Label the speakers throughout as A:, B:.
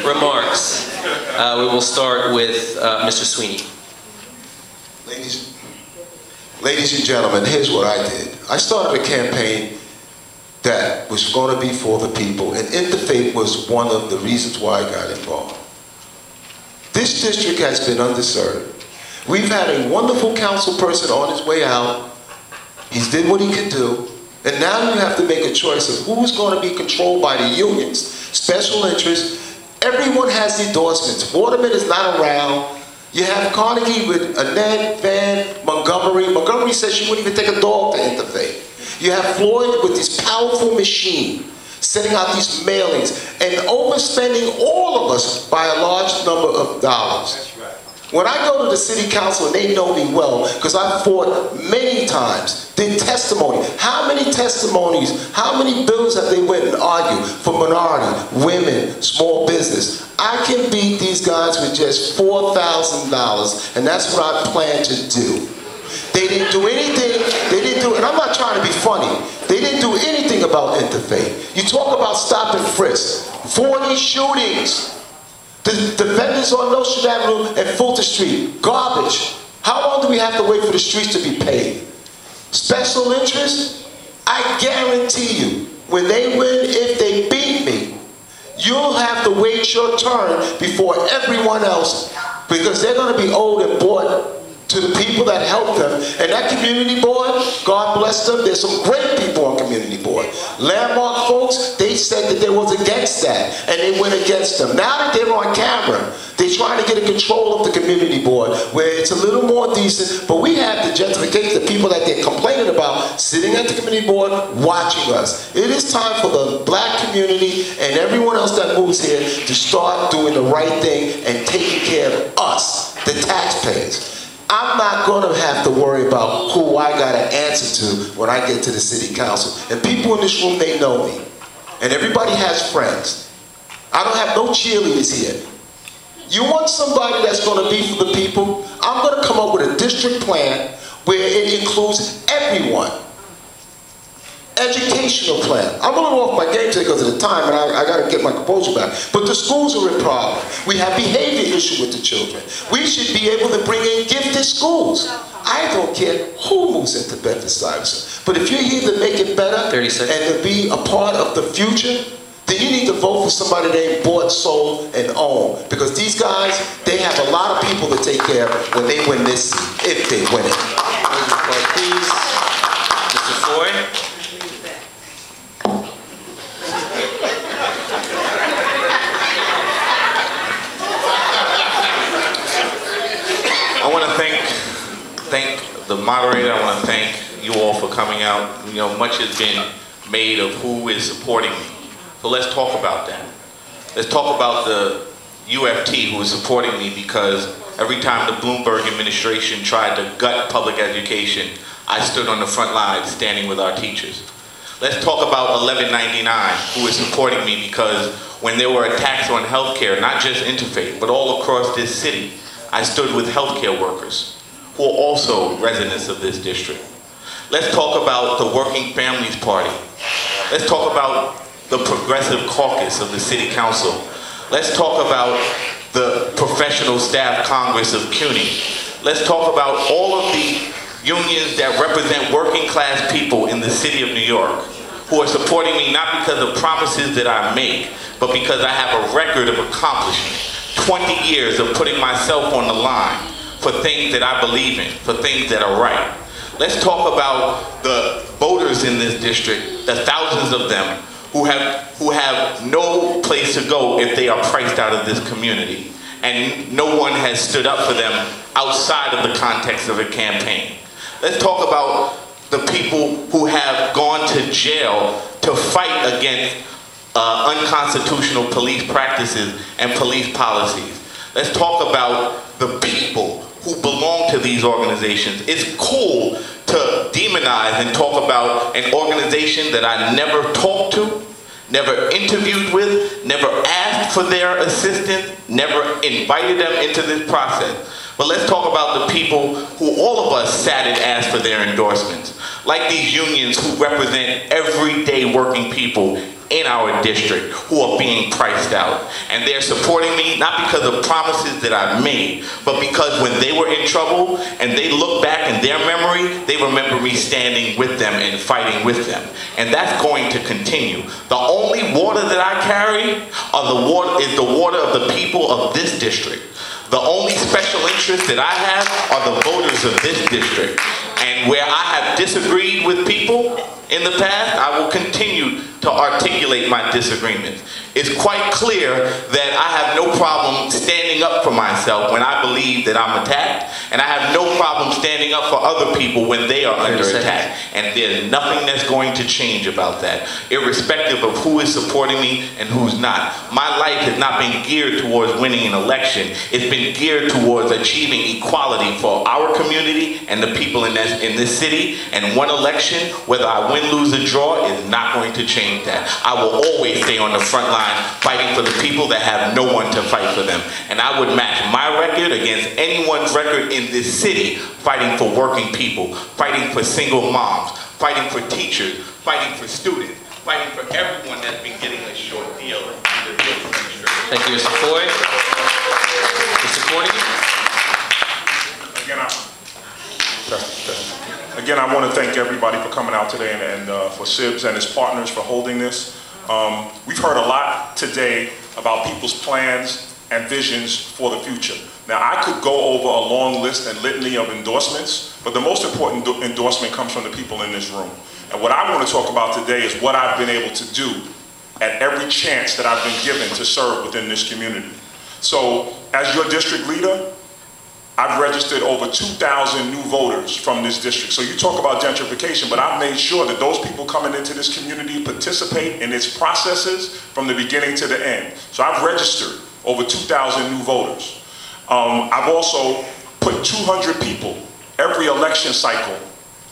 A: remarks. We will start with Mr. Sweeney.
B: Ladies and gentlemen, here's what I did. I started a campaign that was going to be for the people, and Interfaith was one of the reasons why I got involved. This district has been underserved. We've had a wonderful council person on his way out. He's did what he could do, and now you have to make a choice of who's going to be controlled by the unions, special interests. Everyone has endorsements. Waterman is not around. You have Carnegie with Annette, Van, Montgomery. Montgomery says she wouldn't even take a dog to Interfaith. You have Floyd with this powerful machine, sending out these mailings and overspending all of us by a large number of dollars. When I go to the city council, and they know me well, because I fought many times, did testimony. How many testimonies, how many bills have they went and argued for minority, women, small business? I can beat these guys with just $4,000, and that's what I plan to do. They didn't do anything, and I'm not trying to be funny, they didn't do anything about Interfaith. You talk about stop and frisk, 40 shootings. The vendors on Nostrand Avenue and Fulton Street, garbage. How long do we have to wait for the streets to be paved? Special interest, I guarantee you, when they win, if they beat me, you'll have to wait your turn before everyone else, because they're going to be owed and bought to the people that helped them. And that community board, God bless them, there's some great people on community board. Landmark folks, they said that they was against that, and they went against them. Now that they're on camera, they're trying to get a control of the community board, where it's a little more decent, but we have the gentrification, the people that they're complaining about, sitting at the community board, watching us. It is time for the black community and everyone else that moves here to start doing the right thing and taking care of us, the taxpayers. I'm not going to have to worry about who I got to answer to when I get to the city council. And people in this room, they know me. And everybody has friends. I don't have no cheerleaders here. You want somebody that's going to be for the people? I'm going to come up with a district plan where it includes everyone. Educational plan. I'm a little off my game today because of the time, and I got to get my composure back. But the schools are a problem. We have behavior issue with the children. We should be able to bring in gifted schools. I don't care who moves into Bedford-Stuyvesant. But if you're here to make it better
A: 30 seconds.
B: and to be a part of the future, then you need to vote for somebody they bought, sold, and own. Because these guys, they have a lot of people to take care of when they win this seat, if they win it.
A: Please, Mr. Floyd.
C: I want to thank the moderator. I want to thank you all for coming out. You know, much has been made of who is supporting me. So let's talk about that. Let's talk about the UFT who is supporting me, because every time the Bloomberg administration tried to gut public education, I stood on the front lines standing with our teachers. Let's talk about 1199 who is supporting me, because when there were attacks on healthcare, not just Interfaith, but all across this city, I stood with healthcare workers who are also residents of this district. Let's talk about the Working Families Party. Let's talk about the Progressive Caucus of the City Council. Let's talk about the Professional Staff Congress of CUNY. Let's talk about all of the unions that represent working class people in the city of New York who are supporting me, not because of promises that I make, but because I have a record of accomplishment. 20 years of putting myself on the line for things that I believe in, for things that are right. Let's talk about the voters in this district, the thousands of them who have no place to go if they are priced out of this community, and no one has stood up for them outside of the context of a campaign. Let's talk about the people who have gone to jail to fight against unconstitutional police practices and police policies. Let's talk about the people who belong to these organizations. It's cool to demonize and talk about an organization that I never talked to, never interviewed with, never asked for their assistance, never invited them into this process. But let's talk about the people who all of us sat and asked for their endorsements. Like these unions who represent everyday working people in our district who are being priced out. And they're supporting me not because of promises that I've made, but because when they were in trouble and they look back in their memory, they remember me standing with them and fighting with them. And that's going to continue. The only water that I carry is the water of the people of this district. The only special interest that I have are the voters of this district. And where I have disagreed with people in the past, I will continue to articulate my disagreements. It's quite clear that I have no problem standing up for myself when I believe that I'm attacked, and I have no problem standing up for other people when they are under attack. And there's nothing that's going to change about that, irrespective of who is supporting me and who's not. My life has not been geared towards winning an election. It's been geared towards achieving equality for our community and the people in this city. And one election, whether I win, lose, or draw, is not going to change that. I will always stay on the front line fighting for the people that have no one to fight for them. And I would match my record against anyone's record in this city fighting for working people, fighting for single moms, fighting for teachers, fighting for students, fighting for everyone that's been getting a short deal in the district.
A: Thank you, Mr. Foy. Mr. Cornigan?
D: Again, I want to thank everybody for coming out today and for SIBS and his partners for holding this. We've heard a lot today about people's plans and visions for the future. Now, I could go over a long list and litany of endorsements, but the most important endorsement comes from the people in this room. And what I want to talk about today is what I've been able to do at every chance that I've been given to serve within this community. So, as your district leader, I've registered over 2,000 new voters from this district. So you talk about gentrification, but I've made sure that those people coming into this community participate in its processes from the beginning to the end. So I've registered over 2,000 new voters. I've also put 200 people every election cycle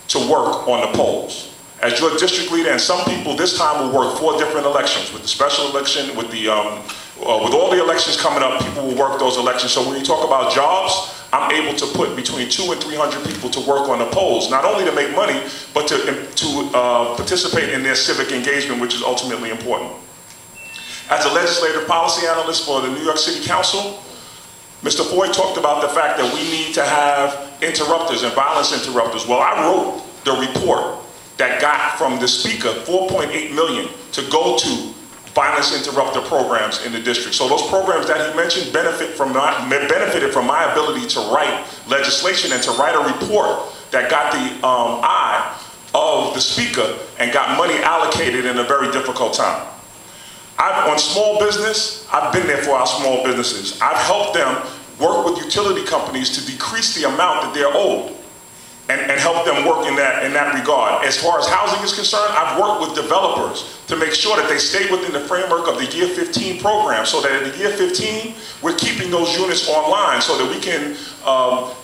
D: to work on the polls. As your district leader, and some people this time will work 4 different elections, with the special election, with all the elections coming up, people will work those elections. So when you talk about jobs, I'm able to put between 200 and 300 people to work on the polls, not only to make money, but to participate in their civic engagement, which is ultimately important. As a legislative policy analyst for the New York City Council, Mr. Foy talked about the fact that we need to have interrupters and violence interrupters. Well, I wrote the report that got from the speaker $4.8 million to go to violence interrupter programs in the district. So those programs that he mentioned benefited from my ability to write legislation and to write a report that got the eye of the speaker and got money allocated in a very difficult time. On small business, I've been there for our small businesses. I've helped them work with utility companies to decrease the amount that they're owed and help them work in that regard. As far as housing is concerned, I've worked with developers to make sure that they stay within the framework of the Year 15 program, so that in the Year 15, we're keeping those units online so that we can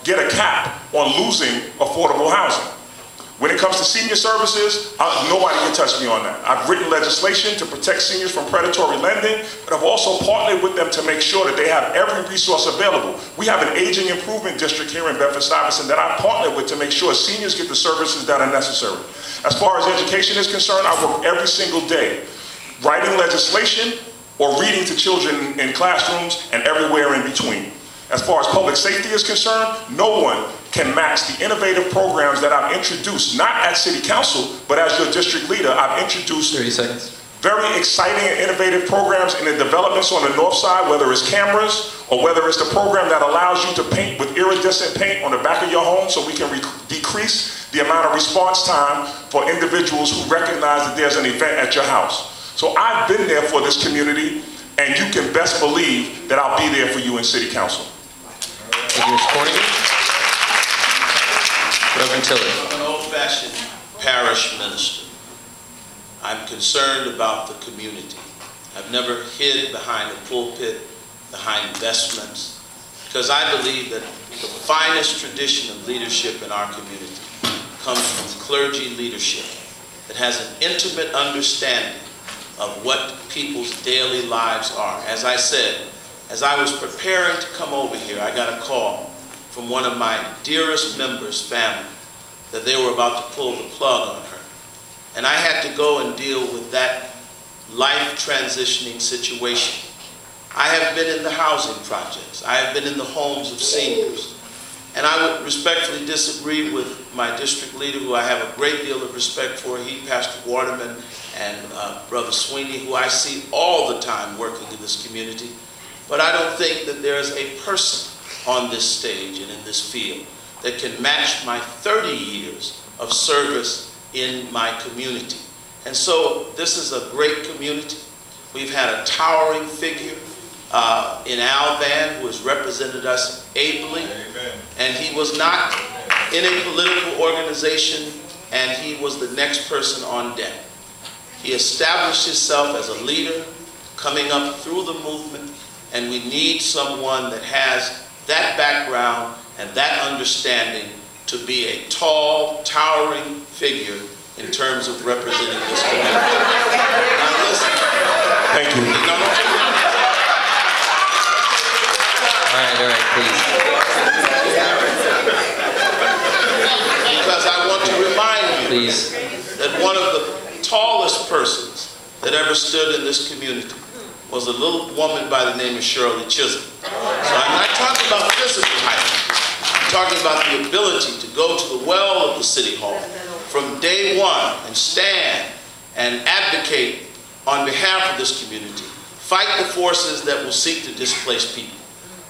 D: get a cap on losing affordable housing. When it comes to senior services, nobody can touch me on that. I've written legislation to protect seniors from predatory lending, but I've also partnered with them to make sure that they have every resource available. We have an aging improvement district here in Bedford-Stuyvesant that I've partnered with to make sure seniors get the services that are necessary. As far as education is concerned, I work every single day writing legislation or reading to children in classrooms and everywhere in between. As far as public safety is concerned, no one can match the innovative programs that I've introduced, not at City Council, but as your district leader, I've introduced
A: 30 seconds.
D: Very exciting and innovative programs in the developments on the north side, whether it's cameras or whether it's the program that allows you to paint with iridescent paint on the back of your home so we can decrease the amount of response time for individuals who recognize that there's an event at your house. So I've been there for this community, and you can best believe that I'll be there for you in City Council.
A: Thank you, Mr. Cornigan. Reverend Tilley.
E: I'm an old-fashioned parish minister. I'm concerned about the community. I've never hid behind a pulpit, behind investments, because I believe that the finest tradition of leadership in our community comes from clergy leadership that has an intimate understanding of what people's daily lives are. As I said, as I was preparing to come over here, I got a call from one of my dearest members' family that they were about to pull the plug on her. And I had to go and deal with that life transitioning situation. I have been in the housing projects. I have been in the homes of seniors. And I would respectfully disagree with my district leader, who I have a great deal of respect for, Pastor Waterman, and Brother Sweeney, who I see all the time working in this community. But I don't think that there's a person on this stage and in this field that can match my 30 years of service in my community. And so this is a great community. We've had a towering figure in Al Van, who has represented us ably. Amen. And he was not in a political organization, and he was the next person on deck. He established himself as a leader coming up through the movement, and we need someone that has that background and that understanding to be a tall, towering figure in terms of representing this community. Now listen.
D: Thank you.
A: All right, please.
E: Because I want to remind you
A: Please.
E: that one of the tallest persons that ever stood in this community was a little woman by the name of Shirley Chisholm. So I'm not talking about physical height. I'm talking about the ability to go to the well of the City Hall from day one and stand and advocate on behalf of this community, fight the forces that will seek to displace people,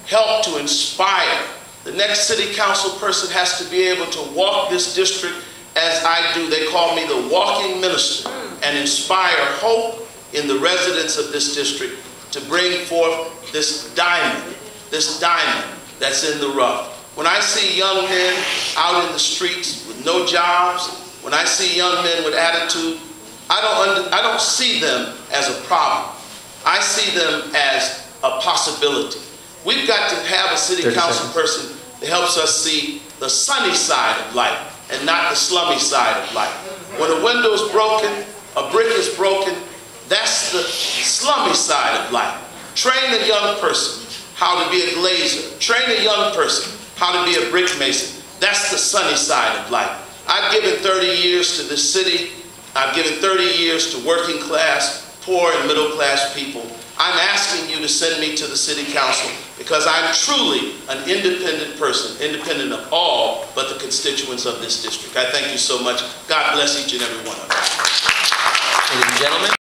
E: help to inspire. The next city council person has to be able to walk this district as I do. They call me the walking minister, and inspire hope in the residents of this district to bring forth this diamond that's in the rough. When I see young men out in the streets with no jobs, when I see young men with attitude, I don't see them as a problem. I see them as a possibility. We've got to have a city council person that helps us see the sunny side of life and not the slummy side of life. When a window is broken, a brick is broken, that's the slummy side of life. Train a young person how to be a glazer. Train a young person how to be a brick mason. That's the sunny side of life. I've given 30 years to this city. I've given 30 years to working class, poor and middle class people. I'm asking you to send me to the city council because I'm truly an independent person, independent of all but the constituents of this district. I thank you so much. God bless each and every one of you.
A: Ladies and gentlemen.